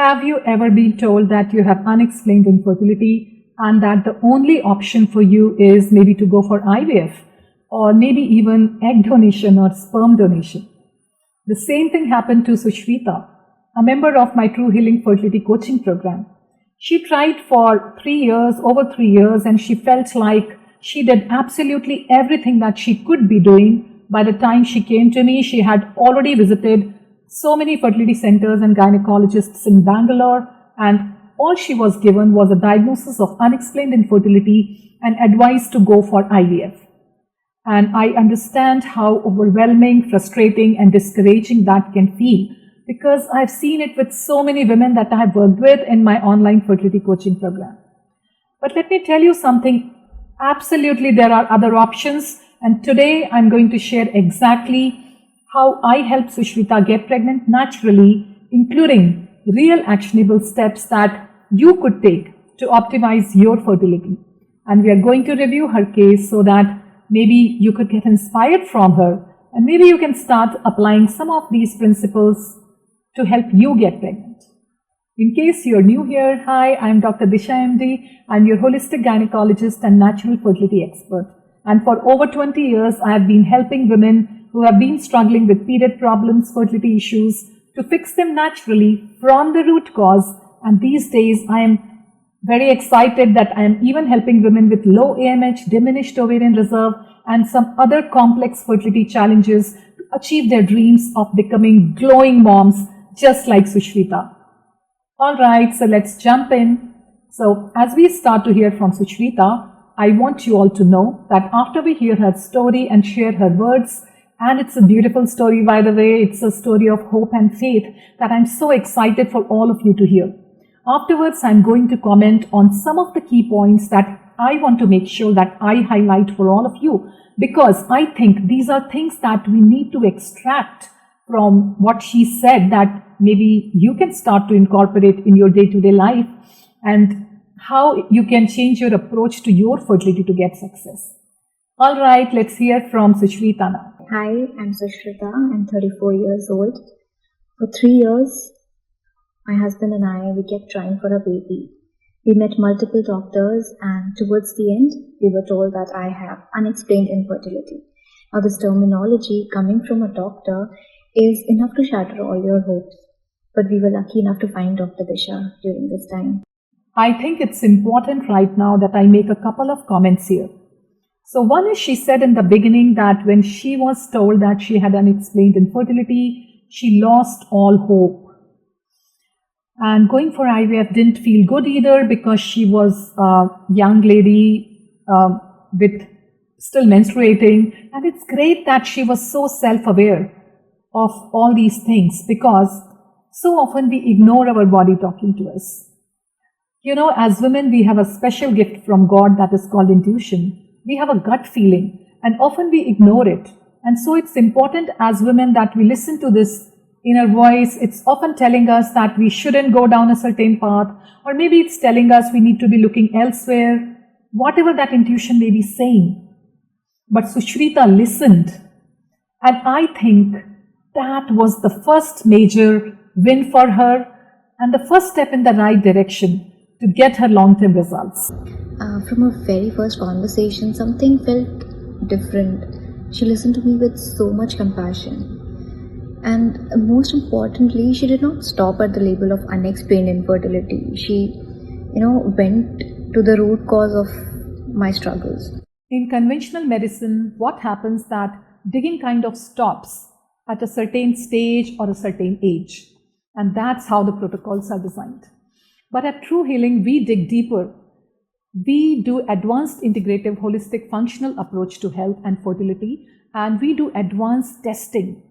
Have you ever been told that you have unexplained infertility and that the only option for you is maybe to go for IVF or maybe even egg donation or sperm donation? The same thing happened to Sushrita, a member of my Truhealing Fertility Coaching Program. She tried for over 3 years, and she felt like she did absolutely everything that she could be doing. By the time she came to me, she had already visited so many fertility centers and gynecologists in Bangalore, and all she was given was a diagnosis of unexplained infertility and advice to go for IVF. And I understand how overwhelming, frustrating, and discouraging that can feel, because I've seen it with so many women that I have worked with in my online fertility coaching program. But let me tell you something, absolutely there are other options, and today I'm going to share exactly how I helped Sushrita get pregnant naturally, including real actionable steps that you could take to optimize your fertility. And we are going to review her case so that maybe you could get inspired from her, and maybe you can start applying some of these principles to help you get pregnant. In case you're new here, hi, I'm Dr. Disha MD. I'm your holistic gynecologist and natural fertility expert. And for over 20 years, I have been helping women who have been struggling with period problems, fertility issues, to fix them naturally from the root cause. And these days, I am very excited that I am even helping women with low AMH, diminished ovarian reserve, and some other complex fertility challenges to achieve their dreams of becoming glowing moms, just like Sushrita. Alright, so let's jump in. So as we start to hear from Sushrita, I want you all to know that after we hear her story and share her words, and it's a beautiful story, by the way, it's a story of hope and faith that I'm so excited for all of you to hear. Afterwards, I'm going to comment on some of the key points that I want to make sure that I highlight for all of you, because I think these are things that we need to extract from what she said that maybe you can start to incorporate in your day-to-day life, and how you can change your approach to your fertility to get success. All right, let's hear from Sushrita now. Hi, I'm Sushrita. I'm 34 years old. For 3 years, my husband and I, we kept trying for a baby. We met multiple doctors, and towards the end, we were told that I have unexplained infertility. Now, this terminology coming from a doctor is enough to shatter all your hopes. But we were lucky enough to find Dr. Disha during this time. I think it's important right now that I make a couple of comments here. So one is, she said in the beginning that when she was told that she had unexplained infertility, she lost all hope. And going for IVF didn't feel good either, because she was a young lady with still menstruating. And it's great that she was so self-aware of all these things, because so often we ignore our body talking to us. You know, as women, we have a special gift from God that is called intuition. We have a gut feeling, and often we ignore it. And so it's important as women that we listen to this inner voice. It's often telling us that we shouldn't go down a certain path, or maybe it's telling us we need to be looking elsewhere, whatever that intuition may be saying. But Sushrita listened, and I think that was the first major win for her, and the first step in the right direction to get her long-term results. From our very first conversation, something felt different. She listened to me with so much compassion. And most importantly, she did not stop at the label of unexplained infertility. She, went to the root cause of my struggles. In conventional medicine, what happens that digging kind of stops at a certain stage or a certain age. And that's how the protocols are designed. But at Truhealing, we dig deeper. We do advanced integrative holistic functional approach to health and fertility, and we do advanced testing.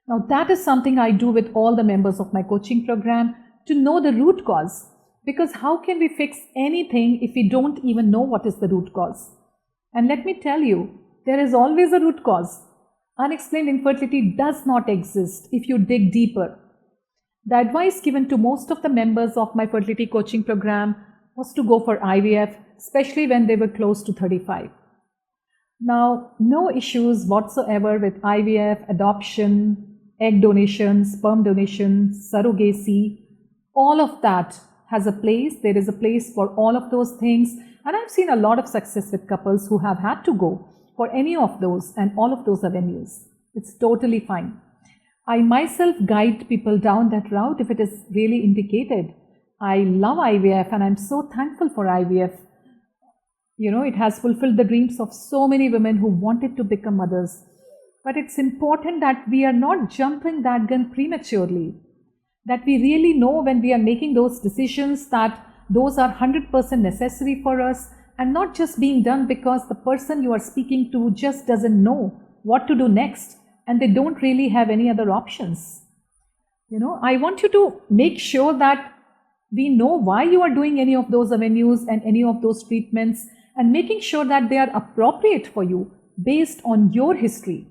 Now that is something I do with all the members of my coaching program, to know the root cause. Because how can we fix anything if we don't even know what is the root cause? And let me tell you, there is always a root cause. Unexplained infertility does not exist if you dig deeper. The advice given to most of the members of my fertility coaching program was to go for IVF, especially when they were close to 35. Now, no issues whatsoever with IVF, adoption, egg donation, sperm donation, surrogacy. All of that has a place. There is a place for all of those things. And I've seen a lot of success with couples who have had to go for any of those and all of those avenues. It's totally fine. I myself guide people down that route if it is really indicated. I love IVF and I'm so thankful for IVF. You know, it has fulfilled the dreams of so many women who wanted to become mothers. But it's important that we are not jumping that gun prematurely. That we really know when we are making those decisions that those are 100% necessary for us and not just being done because the person you are speaking to just doesn't know what to do next and they don't really have any other options. You know, I want you to make sure that we know why you are doing any of those avenues and any of those treatments and making sure that they are appropriate for you based on your history.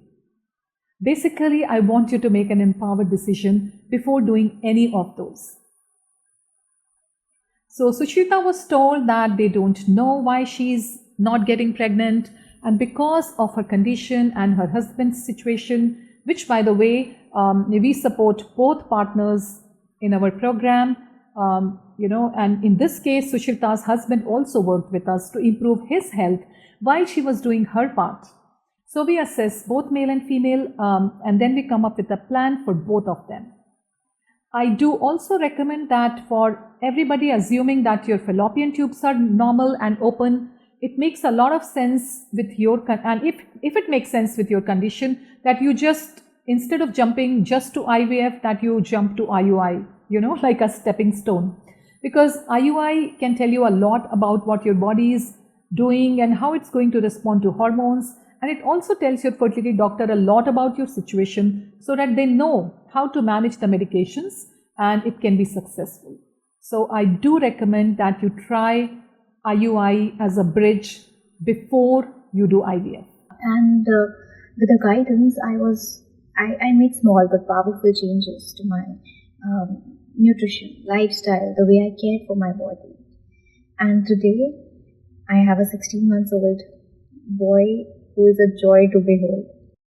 Basically, I want you to make an empowered decision before doing any of those. So Sushrita was told that they don't know why she's not getting pregnant, and because of her condition and her husband's situation, which by the way, we support both partners in our program, and in this case, Sushrita's husband also worked with us to improve his health while she was doing her part. So we assess both male and female, and then we come up with a plan for both of them. I do also recommend that for everybody assuming that your fallopian tubes are normal and open, it makes a lot of sense with your, and if it makes sense with your condition, that you just, instead of jumping just to IVF, that you jump to IUI, like a stepping stone. Because IUI can tell you a lot about what your body is doing and how it's going to respond to hormones. And it also tells your fertility doctor a lot about your situation so that they know how to manage the medications and it can be successful. So I do recommend that you try IUI as a bridge before you do IVF. And with the guidance, I made small but powerful changes to my nutrition, lifestyle, the way I cared for my body. And today, I have a 16-month-old boy who is a joy to behold.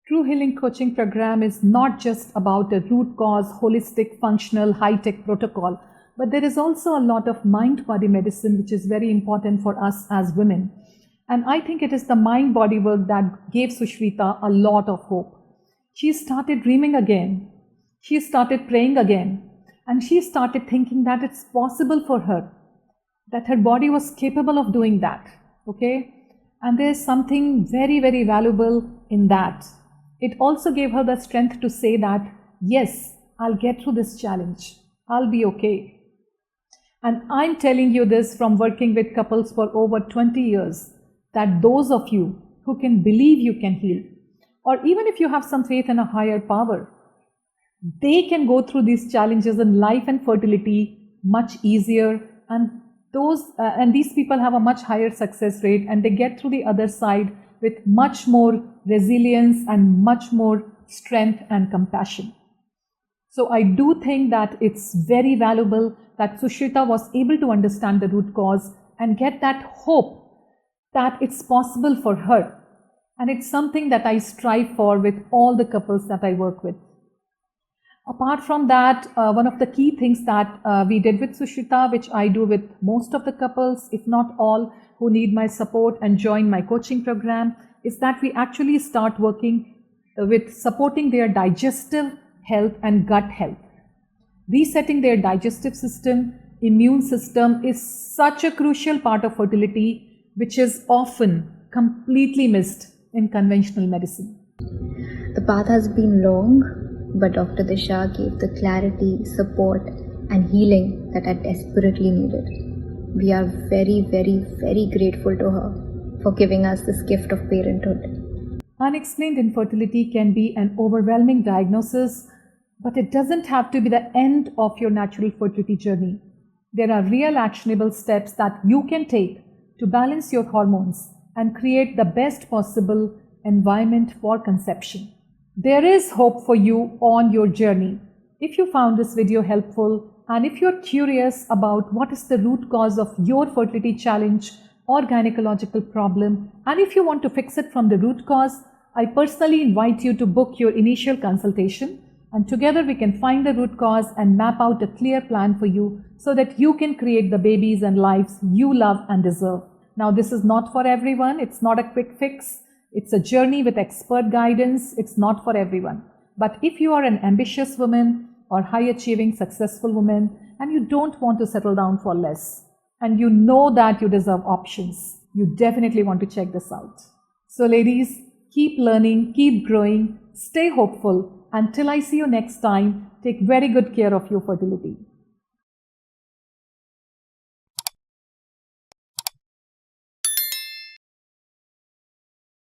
Truhealing Coaching Program is not just about a root cause, holistic, functional, high-tech protocol, but there is also a lot of mind-body medicine which is very important for us as women. And I think it is the mind-body work that gave Sushrita a lot of hope. She started dreaming again. She started praying again. And she started thinking that it's possible for her, that her body was capable of doing that. Okay? And there's something very, very valuable in that. It also gave her the strength to say that, yes, I'll get through this challenge. I'll be okay. And I'm telling you this from working with couples for over 20 years, that those of you who can believe you can heal, or even if you have some faith in a higher power, they can go through these challenges in life and fertility much easier, and these people have a much higher success rate and they get through the other side with much more resilience and much more strength and compassion. So I do think that it's very valuable that Sushrita was able to understand the root cause and get that hope that it's possible for her. And it's something that I strive for with all the couples that I work with. Apart from that, one of the key things that we did with Sushrita, which I do with most of the couples, if not all, who need my support and join my coaching program, is that we actually start working with supporting their digestive health and gut health. Resetting their digestive system, immune system is such a crucial part of fertility, which is often completely missed in conventional medicine. The path has been long, but Dr. Disha gave the clarity, support and healing that I desperately needed. We are very, very, very grateful to her for giving us this gift of parenthood. Unexplained infertility can be an overwhelming diagnosis, but it doesn't have to be the end of your natural fertility journey. There are real actionable steps that you can take to balance your hormones and create the best possible environment for conception. There is hope for you on your journey. If you found this video helpful and if you're curious about what is the root cause of your fertility challenge or gynecological problem, and if you want to fix it from the root cause, I personally invite you to book your initial consultation And together we can find the root cause and map out a clear plan for you so that you can create the babies and lives you love and deserve. Now, this is not for everyone. It's not a quick fix. It's a journey with expert guidance. It's not for everyone. But if you are an ambitious woman or high-achieving, successful woman and you don't want to settle down for less and you know that you deserve options, you definitely want to check this out. So ladies, keep learning, keep growing, stay hopeful. Until I see you next time, take very good care of your fertility.